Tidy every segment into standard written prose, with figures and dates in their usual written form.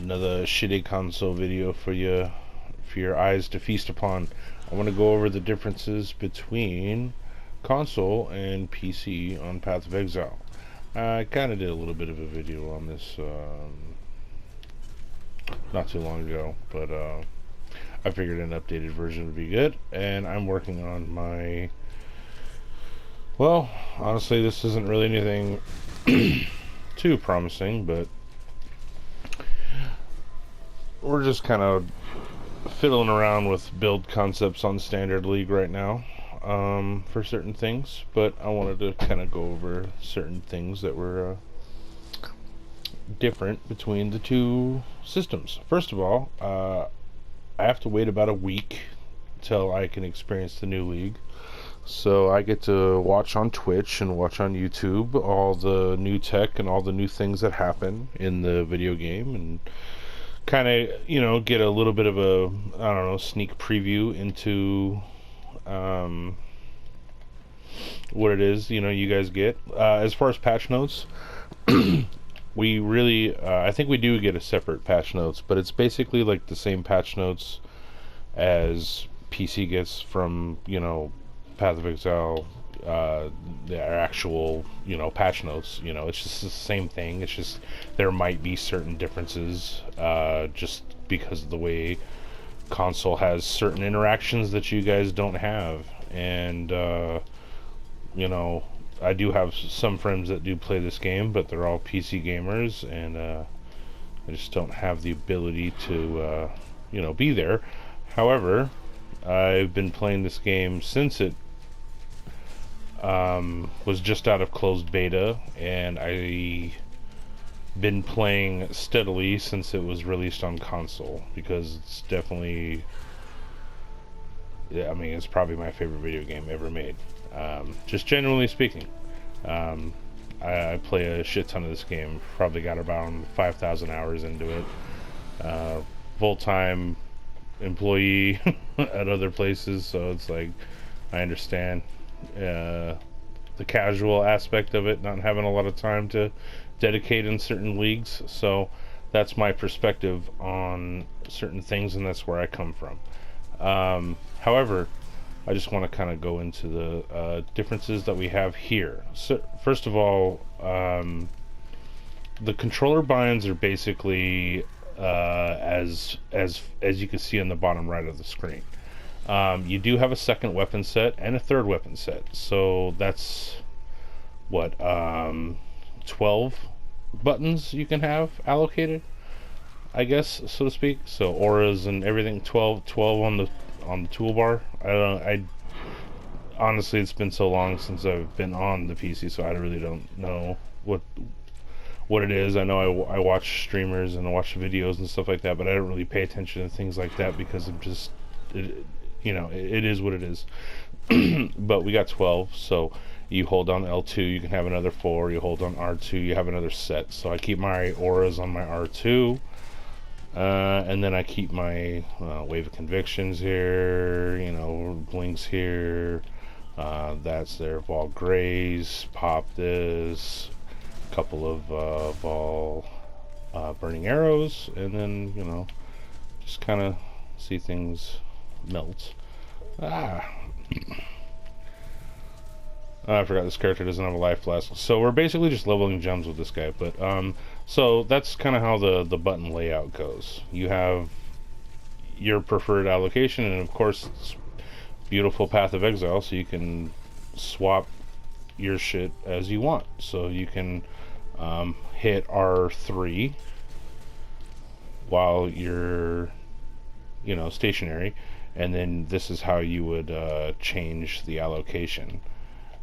Another shitty console video for your eyes to feast upon. I want to go over the differences between console and PC on Path of Exile. I kind of did a little bit of a video on this not too long ago, but I figured an updated version would be good, and I'm working on my... Well, honestly, this isn't really anything too promising, but we're just kind of fiddling around with build concepts on Standard League right now for certain things, but I wanted to kind of go over certain things that were different between the two systems. First of all, I have to wait about a week till I can experience the new league. So I get to watch on Twitch and watch on YouTube all the new tech and all the new things that happen in the video game, and kind of, get a little bit of a, I don't know, sneak preview into what it is, you guys get. As far as patch notes, we really, I think we do get a separate patch notes, but it's basically like the same patch notes as PC gets from, Path of Exile, their actual, patch notes. It's just the same thing. It's just there might be certain differences, just because of the way console has certain interactions that you guys don't have. And, I do have some friends that do play this game, but they're all PC gamers, and I just don't have the ability to, be there. However, I've been playing this game since it was just out of closed beta, and I've been playing steadily since it was released on console, because it's definitely, it's probably my favorite video game ever made. Just generally speaking. I play a shit ton of this game. Probably got about 5,000 hours into it. Full-time employee at other places, so it's like, I understand the casual aspect of it, not having a lot of time to dedicate in certain leagues. So that's my perspective on certain things, and that's where I come from. However, I just want to kind of go into the differences that we have here. So first of all, the controller binds are basically as you can see on the bottom right of the screen. You do have a second weapon set and a third weapon set, so that's what 12 buttons you can have allocated, I guess, so to speak. So auras and everything, 12 on the toolbar. I honestly, it's been so long since I've been on the PC, so I really don't know what it is. I know I watch streamers and I watch videos and stuff like that, but I don't really pay attention to things like that because I'm just, it is what it is. But we got 12, so you hold on L2, you can have another 4. You hold on R2, you have another set. So I keep my auras on my R2, and then I keep my Wave of Convictions here, blinks here. That's their Vol Graze, pop this, couple of Vol Burning Arrows, and then, just kind of see things melt. I forgot this character doesn't have a life flask. So we're basically just leveling gems with this guy. But so that's kind of how the button layout goes. You have your preferred allocation, and of course it's beautiful Path of Exile, so you can swap your shit as you want. So you can hit R3 while you're stationary, and then this is how you would change the allocation,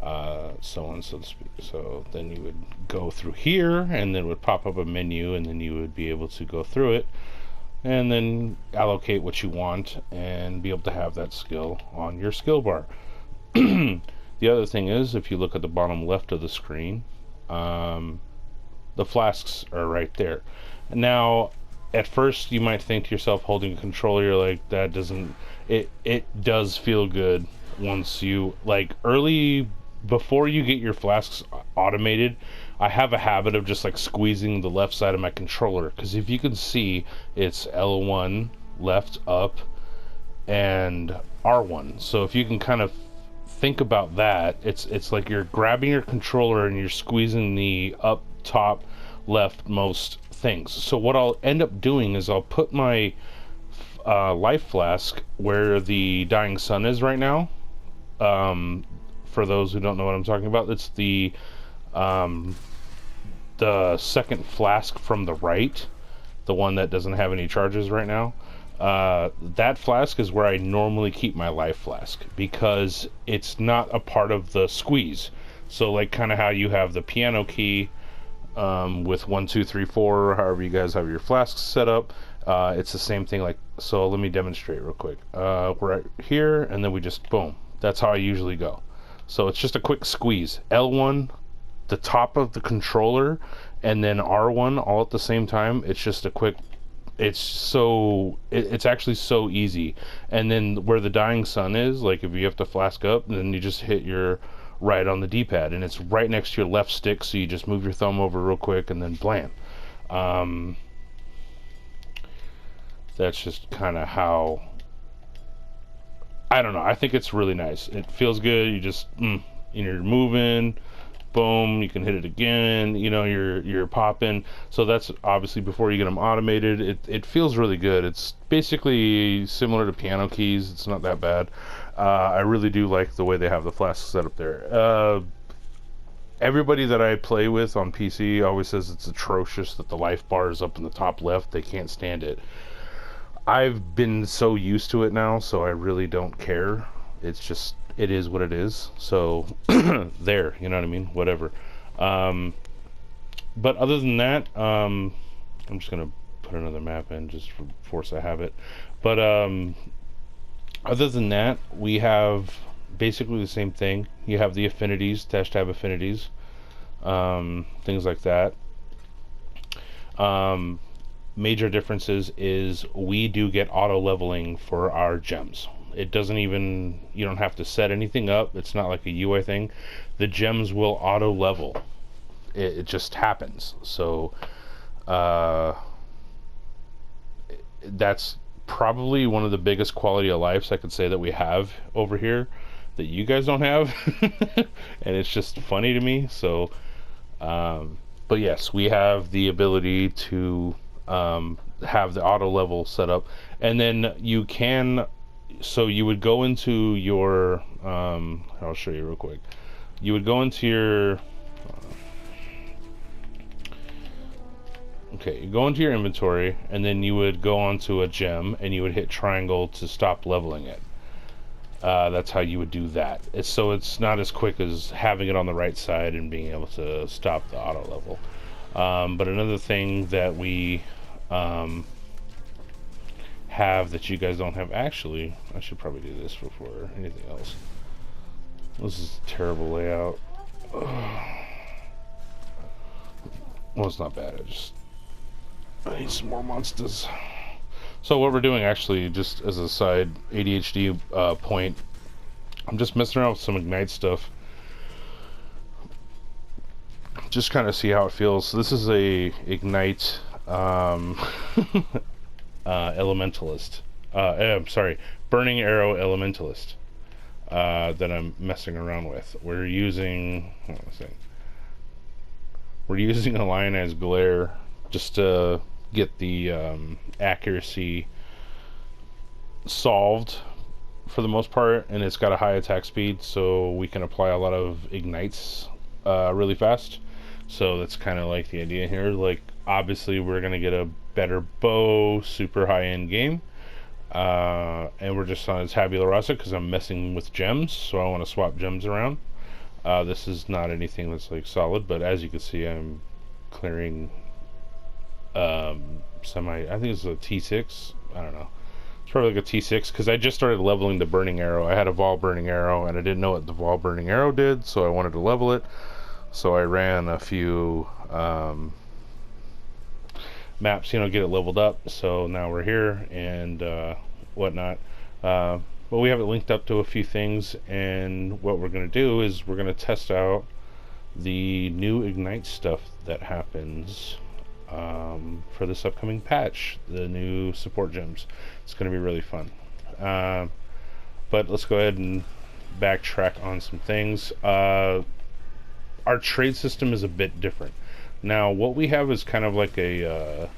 so on, so to speak. So then you would go through here, and then it would pop up a menu, and then you would be able to go through it and then allocate what you want and be able to have that skill on your skill bar. The other thing is, if you look at the bottom left of the screen, the flasks are right there. Now, at first you might think to yourself, holding a controller, you're like, that doesn't, it does feel good once you, like, before you get your flasks automated I have a habit of just like squeezing the left side of my controller, because if you can see, it's L1 left up and R1. So if you can kind of think about that, it's like you're grabbing your controller and you're squeezing the up top leftmost things. So what I'll end up doing is I'll put my life flask where the dying sun is right now. For those who don't know what I'm talking about, it's the second flask from the right, the one that doesn't have any charges right now. That flask is where I normally keep my life flask, because it's not a part of the squeeze. So like kind of how you have the piano key with 1, 2, 3, 4, however you guys have your flasks set up. It's the same thing. Like, so let me demonstrate real quick. We're right here, and then we just boom. That's how I usually go. So it's just a quick squeeze. L1, the top of the controller, and then R1 all at the same time. It's just a quick. It's actually so easy. And then where the dying sun is, like if you have to flask up, then you just hit your right on the D-pad, and it's right next to your left stick. So you just move your thumb over real quick, and then blam. That's just kind of how, I don't know, I think it's really nice. It feels good. You just you're moving, boom, you can hit it again, you know, you're popping. So that's obviously before you get them automated. It feels really good. It's basically similar to piano keys. It's not that bad. I really do like the way they have the flask set up there. Everybody that I play with on PC always says it's atrocious that the life bar is up in the top left. They can't stand it. I've been so used to it now, so I really don't care. It's just, it is what it is. So there, you know what I mean? Whatever. But other than that, I'm just gonna put another map in just for force I have it. But other than that, we have basically the same thing. You have the affinities, dash tab affinities, things like that. Major differences is we do get auto leveling for our gems. It doesn't even, you don't have to set anything up. It's not like a UI thing. The gems will auto level. It just happens. So that's probably one of the biggest quality of lives I could say that we have over here that you guys don't have. And it's just funny to me. So but yes, we have the ability to have the auto level set up, and then you can, so you would go into your I'll show you real quick. You would go into your okay, you go into your inventory, and then you would go onto a gem and you would hit triangle to stop leveling it. That's how you would do that. So it's not as quick as having it on the right side and being able to stop the auto level. But another thing that we have that you guys don't have, actually, I should probably do this before anything else. This is a terrible layout. Well, it's not bad. I need some more monsters. So what we're doing, actually, just as a side ADHD point, I'm just messing around with some Ignite stuff. Just kind of see how it feels. So this is a Ignite Elementalist. I'm sorry, Burning Arrow Elementalist that I'm messing around with. We're using, hold on a second. We're using a Lionized Glare just to get the accuracy solved for the most part, and it's got a high attack speed, so we can apply a lot of ignites really fast. So that's kind of like the idea here. Like, obviously we're gonna get a better bow, super high-end game, and we're just on a tabula rasa because I'm messing with gems, so I want to swap gems around. This is not anything that's like solid, but as you can see, I'm clearing I think it's a T6. I don't know. It's probably like a T6 because I just started leveling the Burning Arrow. I had a Vol Burning Arrow and I didn't know what the Vol Burning Arrow did, so I wanted to level it. So I ran a few maps, get it leveled up. So now we're here and whatnot. But we have it linked up to a few things, and what we're going to do is we're going to test out the new Ignite stuff that happens for this upcoming patch, the new support gems. It's going to be really fun. But let's go ahead and backtrack on some things. Our trade system is a bit different. Now, what we have is kind of like a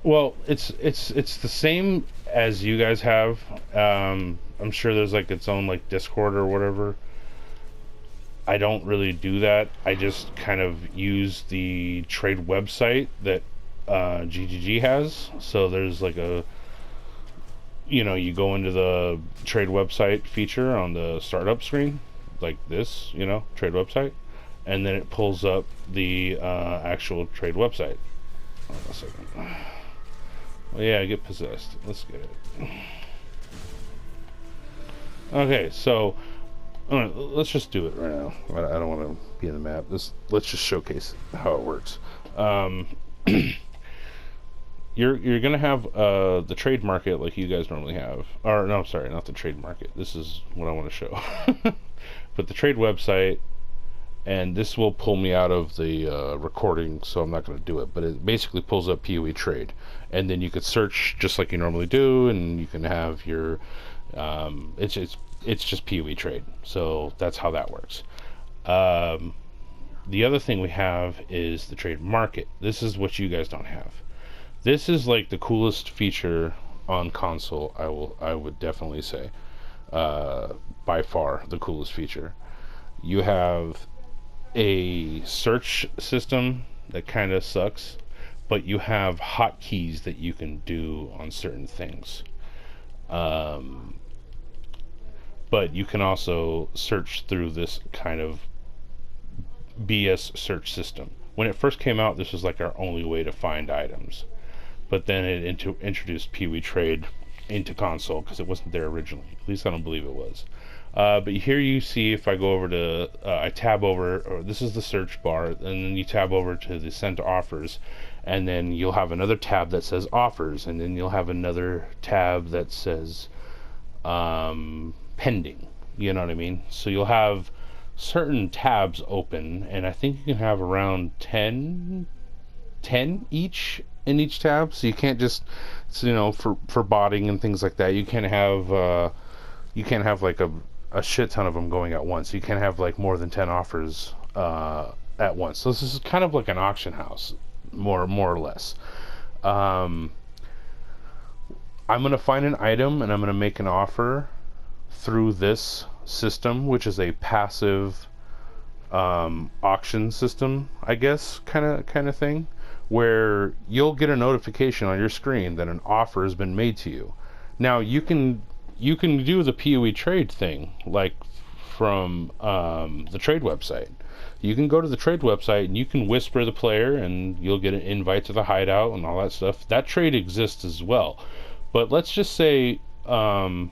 well, it's the same as you guys have. I'm sure there's like its own like Discord or whatever. I don't really do that. I just kind of use the trade website that GGG has. So there's like a, you go into the trade website feature on the startup screen, like this, trade website, and then it pulls up the actual trade website. Hold on a second. Well, yeah, I get possessed. Let's get it. Okay, so let's just do it right now. I don't want to be in the map. Let's just showcase how it works. You're gonna have the trade market like you guys normally have. Or no, sorry, not the trade market. This is what I want to show. But the trade website, and this will pull me out of the recording, so I'm not going to do it. But it basically pulls up PoE trade, and then you could search just like you normally do, and you can have your it's just PoE trade. So that's how that works. The other thing we have is the trade market. This is what you guys don't have. This is like the coolest feature on console. I would definitely say by far the coolest feature. You have a search system that kind of sucks, but you have hotkeys that you can do on certain things. But you can also search through this kind of BS search system. When it first came out, this was like our only way to find items. But then it introduced PoE Trade into console because it wasn't there originally. At least I don't believe it was. But here you see, if I go over to, I tab over, or this is the search bar, and then you tab over to the sent offers, and then you'll have another tab that says offers, and then you'll have another tab that says pending. You know what I mean? So you'll have certain tabs open, and I think you can have around 10 each in each tab. So you can't just, for botting and things like that, you can't have like a shit ton of them going at once. You can't have like more than 10 offers at once. So this is kind of like an auction house, more or less. I'm gonna find an item and I'm gonna make an offer through this system, which is a passive auction system, I guess, kind of thing, where you'll get a notification on your screen that an offer has been made to you. Now you can do the PoE trade thing, like from the trade website. You can go to the trade website and you can whisper the player, and you'll get an invite to the hideout and all that stuff. That trade exists as well. But let's just say so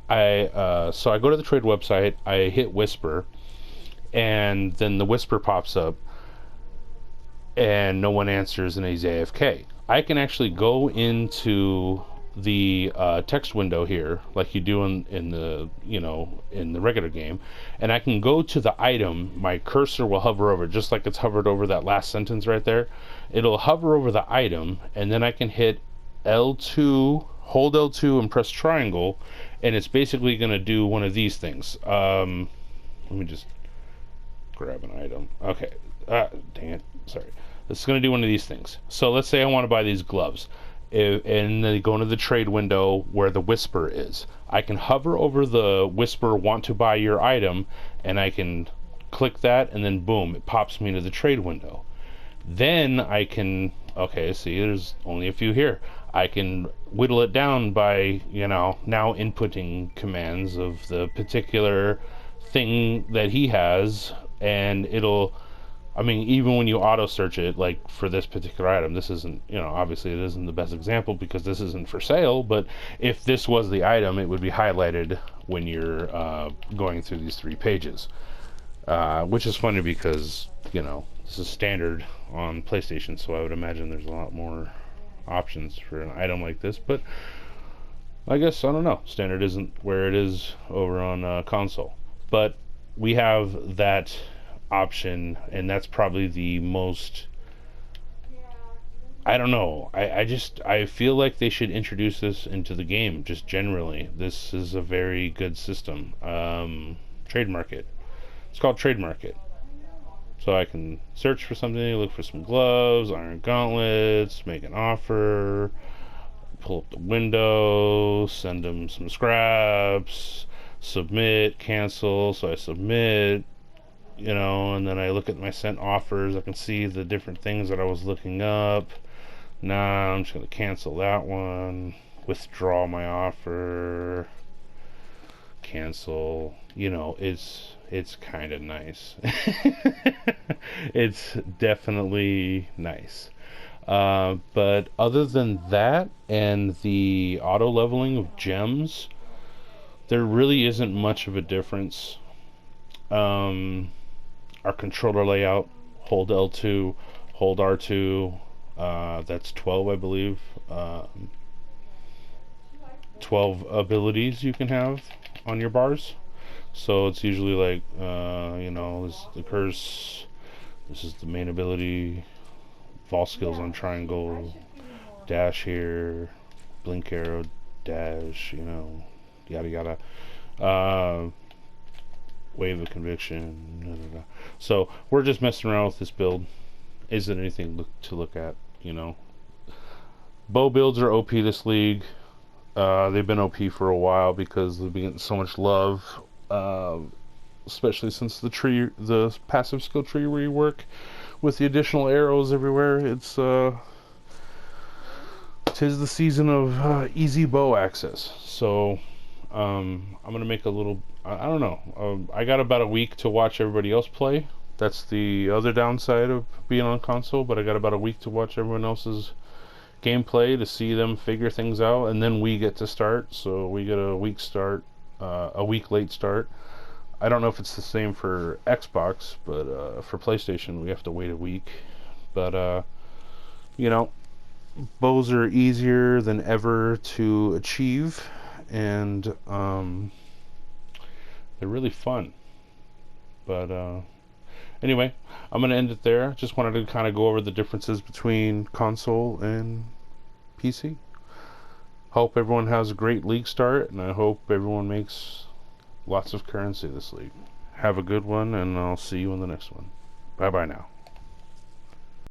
I go to the trade website, I hit whisper, and then the whisper pops up, and no one answers, and he's AFK. I can actually go into the text window here, like you do in the regular game, and I can go to the item. My cursor will hover over, just like it's hovered over that last sentence right there. It'll hover over the item, and then I can hit L2, hold L2 and press triangle, and it's basically going to do one of these things. Let me just grab an item. Okay, dang it, sorry. It's going to do one of these things. So let's say I want to buy these gloves, and then go into the trade window where the whisper is. I can hover over the whisper, want to buy your item, and I can click that, and then boom, it pops me into the trade window. Then I can, okay, see, there's only a few here. I can whittle it down by, now inputting commands of the particular thing that he has, and it'll, even when you auto search it, like for this particular item, this isn't, obviously it isn't the best example because this isn't for sale, but if this was the item, it would be highlighted when you're going through these 3 pages, which is funny because, this is standard on PlayStation, so I would imagine there's a lot more options for an item like this. But I guess, I don't know. Standard isn't where it is over on console. But we have that option, and that's probably the most. I don't know. I feel like they should introduce this into the game, just generally. This is a very good system. Trademark it. It's called Trademark it. So I can search for something, look for some gloves, iron gauntlets, make an offer, pull up the window, send them some scraps, submit, cancel. So I submit, and then I look at my sent offers. I can see the different things that I was looking up. Nah, I'm just going to cancel that one, withdraw my offer, cancel. It's kind of nice. It's definitely nice. But other than that and the auto leveling of gems, there really isn't much of a difference. Our controller layout, hold L2, hold R2, that's 12, I believe. 12 abilities you can have on your bars. So it's usually like, this is the curse, this is the main ability, fall skills on triangle, dash here, blink arrow, dash, yada yada. Wave of conviction. Da, da, da. So we're just messing around with this build. Isn't anything to look at, Bow builds are OP this league. They've been OP for a while because they've been getting so much love, especially since the passive skill tree rework with the additional arrows everywhere. It's tis the season of easy bow access. So I'm gonna make a little. I don't know. I got about a week to watch everybody else play. That's the other downside of being on console. But I got about a week to watch everyone else's gameplay to see them figure things out, and then we get to start. So we get a week late start. I don't know if it's the same for Xbox, but for PlayStation we have to wait a week. But bows are easier than ever to achieve, and they're really fun. But anyway, I'm going to end it there. Just wanted to kind of go over the differences between console and PC. Hope everyone has a great league start, and I hope everyone makes lots of currency this league. Have a good one, and I'll see you in the next one. Bye bye now.